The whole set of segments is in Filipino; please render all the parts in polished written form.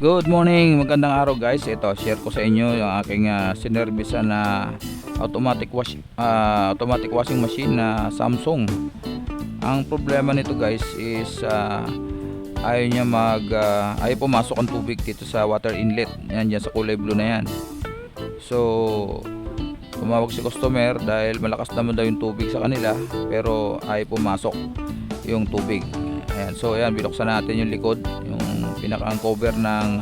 Good morning, magandang araw guys. Ito, share ko sa inyo yung aking sinervisa na automatic washing machine na Samsung. Ang problema nito guys is ayaw pumasok ang tubig dito sa water inlet. Yan dyan sa kulay blue na yan. So tumawag si customer dahil malakas naman daw yung tubig sa kanila, pero ayaw pumasok yung tubig. Ayan, so ayan, binuksan natin yung likod, yung pinakang cover ng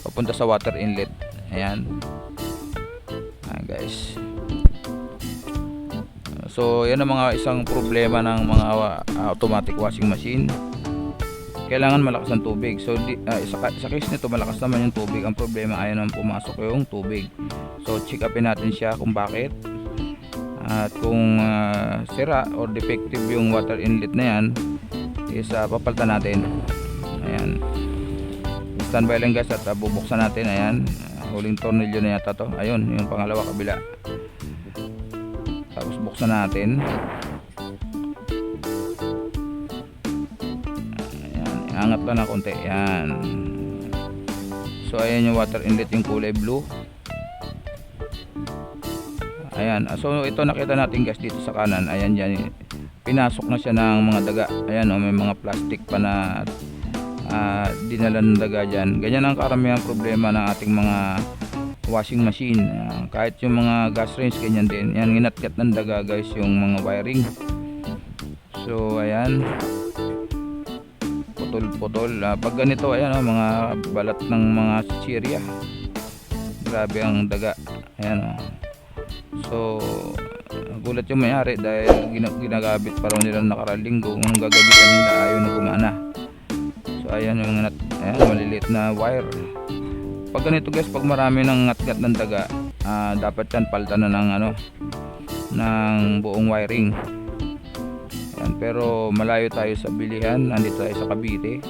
papunta sa water inlet. Ayan. Ayan guys. So yan ang mga isang problema ng mga automatic washing machine. Kailangan malakas ang tubig. So sa case nito malakas naman yung tubig. Ang problema ayaw naman pumasok yung tubig. So check upin natin siya kung bakit. At kung sira or defective yung water inlet na yan, is papalitan natin. Ayan, standby lang guys at bubuksan natin. Ayan, huling tornilyo na yata to. Ayun, yung pangalawa kabila. Tapos buksan natin. Ayan, iangat lang na konti. Ayan. So ayan yung water inlet, yung kulay blue. Ayan, so ito nakita natin guys dito sa kanan. Ayan dyan, pinasok na siya ng mga daga. Ayan o, may mga plastic pa na dinala ng daga dyan. Ganyan ang karamihan problema ng ating mga washing machine. Kahit yung mga gas range, ganyan din. Yan, ginatkat ng daga guys yung mga wiring. So ayan, putol-putol. Pag ganito, ayan o, mga balat ng mga chichirya. Grabe ang daga. Ayan o. So gulat yung may-ari dahil ginagamit pa raw nila nakarang linggo. Kung gagamitan nila, ayaw na gumana. So ayan yung maliliit na wire. Pag ganito guys, pag marami ng ngat-ngat ng daga, dapat yan palitan na ng buong wiring. Ayan, pero malayo tayo sa bilihan, nandito tayo sa Cavite.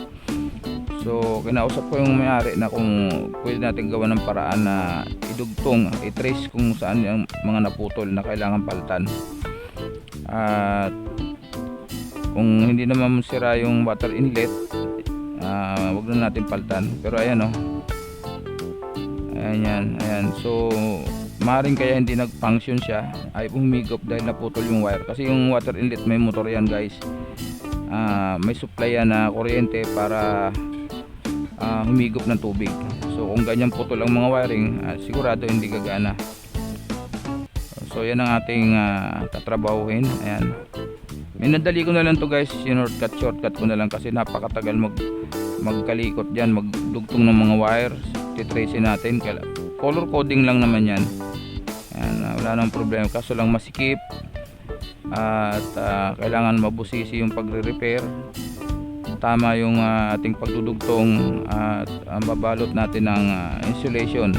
So kinausap ko yung may-ari na kung pwede natin gawa ng paraan na idugtong, i-trace kung saan yung mga naputol na kailangan palitan. At kung hindi naman sira yung water inlet, wag na natin palitan. Pero ayan o, ayan yan, ayan. So maaaring kaya hindi nag-function siya, ay humigop dahil naputol yung wire. Kasi yung water inlet may motor yan guys. May supply yan na kuryente para humigop ng tubig. So kung ganyan putol ang mga wiring, sigurado hindi gagana. So yan ang ating tatrabahuhin. Ayan, minadali ko na lang to guys, shortcut ko na lang kasi napakatagal magkalikot dyan, magdugtong ng mga wires. Titracein natin, color coding lang naman yan. Ayan, wala nang problema, kaso lang masikip at kailangan mabusisi yung pagre-repair. Tama yung ating pagdudugtong at babalot natin ng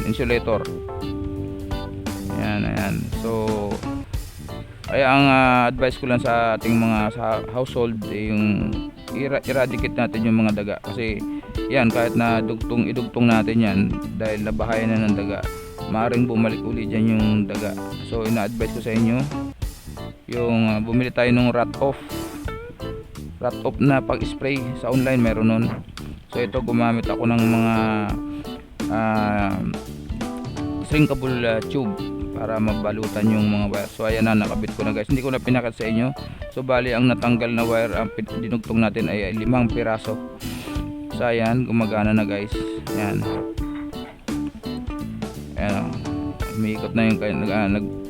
insulator. Ayan. So kaya ang advice ko lang sa ating mga household yung eradicate natin yung mga daga. Kasi yan, kahit na idugtong natin yan, dahil nabahayan na ng daga, maaaring bumalik uli dyan yung daga. So ina-advise ko sa inyo yung bumili tayo ng rat off na pag-spray. Sa online meron nun. So ito, gumamit ako ng mga shrinkable tube para mabalutan yung mga wire. So ayan na, nakabit ko na guys, hindi ko na pinakat sa inyo. So bali ang natanggal na wire, ang dinugtong natin ay 5 piraso. So ayan, gumagana na guys. Ayan, ayan, umiikot na yung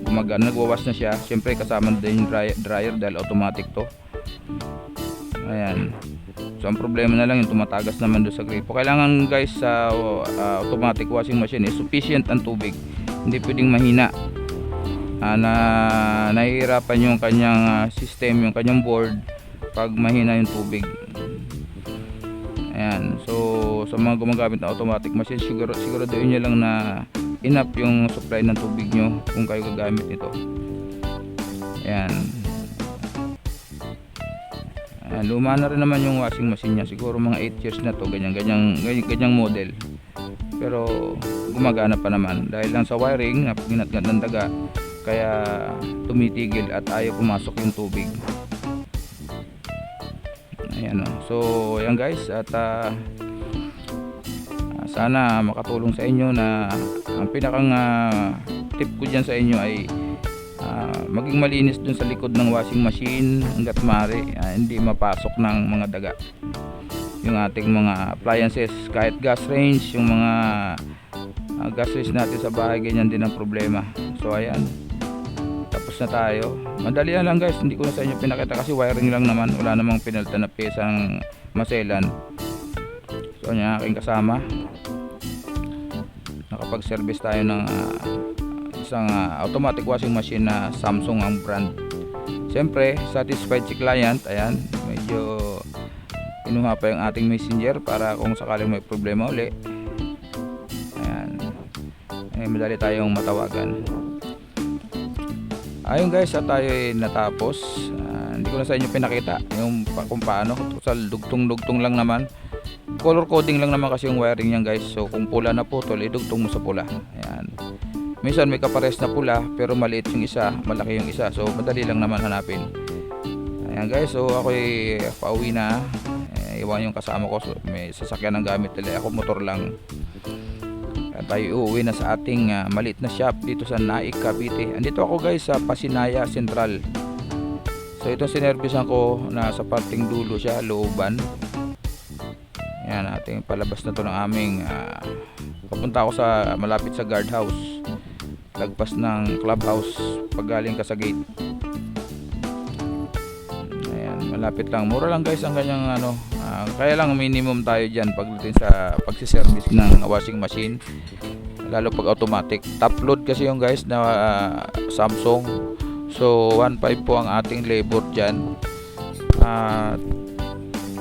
gumagana, nagwawas na siya. Siyempre kasama din yung dryer dahil automatic to. Ayan. So ang problema na lang yung tumatagas naman doon sa gripo. Kailangan guys sa automatic washing machine sufficient ang tubig. Hindi pwedeng mahina. Nahihirapan yung kanyang system, yung kanyang board pag mahina yung tubig. Ayan. So sa mga gumagamit ng automatic machine, siguraduhin nyo lang na enough yung supply ng tubig nyo kung kayo gagamit nito. Ayan. Luma na rin naman yung washing machine niya, siguro mga 8 years na to, ganyang model, pero gumagana pa naman dahil lang sa wiring na ginatgat ng daga, kaya tumitigil at ayaw pumasok yung tubig. Ayan o. So ayan guys, at sana makatulong sa inyo na ang pinakang tip ko dyan sa inyo ay maging malinis dun sa likod ng washing machine hanggat maaari, hindi mapasok ng mga daga yung ating mga appliances, kahit gas range, yung mga gas range natin sa bahay, ganyan din ang problema. So ayan, tapos na tayo. Madali lang guys, hindi ko na sa inyo pinakita kasi wiring lang naman, wala namang pinalitan na pyesang maselan. So yan, aking kasama, nakapag-service tayo ng isang automatic washing machine na Samsung ang brand. Siyempre satisfied si client. Ayan, medyo kinuha pa yung ating messenger para kung sakaling may problema uli, ayan, madali tayong matawagan. Ayun guys, at tayo ay natapos. Hindi ko na sa inyo pinakita yung kung paano, total dugtong lang naman, color coding lang naman kasi yung wiring niyan guys. So kung pula na putol, idugtong mo sa pula. Ayan, minsan may kapares na pula pero maliit yung isa, malaki yung isa, so madali lang naman hanapin. Ayan guys, so ako'y pauwi na. Iwan yung kasama ko, so may sasakyan ng gamit nila, ako motor lang. At tayo uuwi na sa ating maliit na shop dito sa Naik, Cavite. Andito ako guys sa Pasinaya Central. So itong sinervisan ko, nasa parting dulo siya, looban. Ayan, ating palabas na to ng aming papunta ako sa malapit sa guardhouse, lagpas ng clubhouse pag galing ka sa gate. Ayan, malapit lang, mura lang guys ang kanyang kaya lang minimum tayo dyan pagdating sa pagsiservice ng washing machine, lalo pag automatic. Top load kasi yung guys na Samsung, so 1.5 po ang ating labor dyan.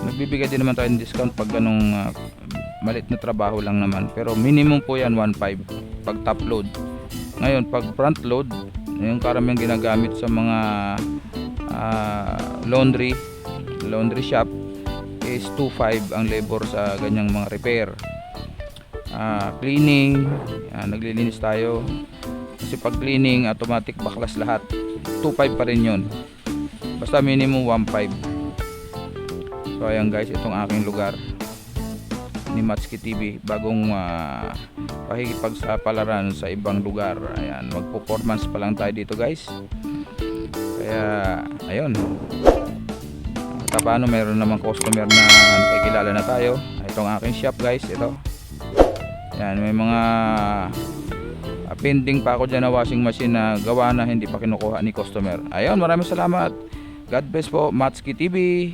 Nagbibigay din naman tayo ng discount pag ganong malit na trabaho lang naman, pero minimum po yan 1.5 pag top load. Ngayon pag front load, yung karamihan ginagamit sa mga laundry shop is 2.5 ang labor sa ganyang mga repair. Cleaning, naglilinis tayo kasi pag cleaning automatic baklas lahat, 2.5 pa rin yun, basta minimum 1.5. So ayan guys, itong aking lugar ni Matsuki TV, bagong pakikipagsapalaran sa ibang lugar. Ayan, mag-performance pa lang tayo dito guys, kaya ayun, paano mayroon namang customer na nakikilala na tayo. Itong aking shop guys, ito. Yan, may mga pending pa ako dyan na washing machine na gawa na hindi pa kinukuha ni customer. Ayun, maraming salamat. God bless po, Matsuki TV.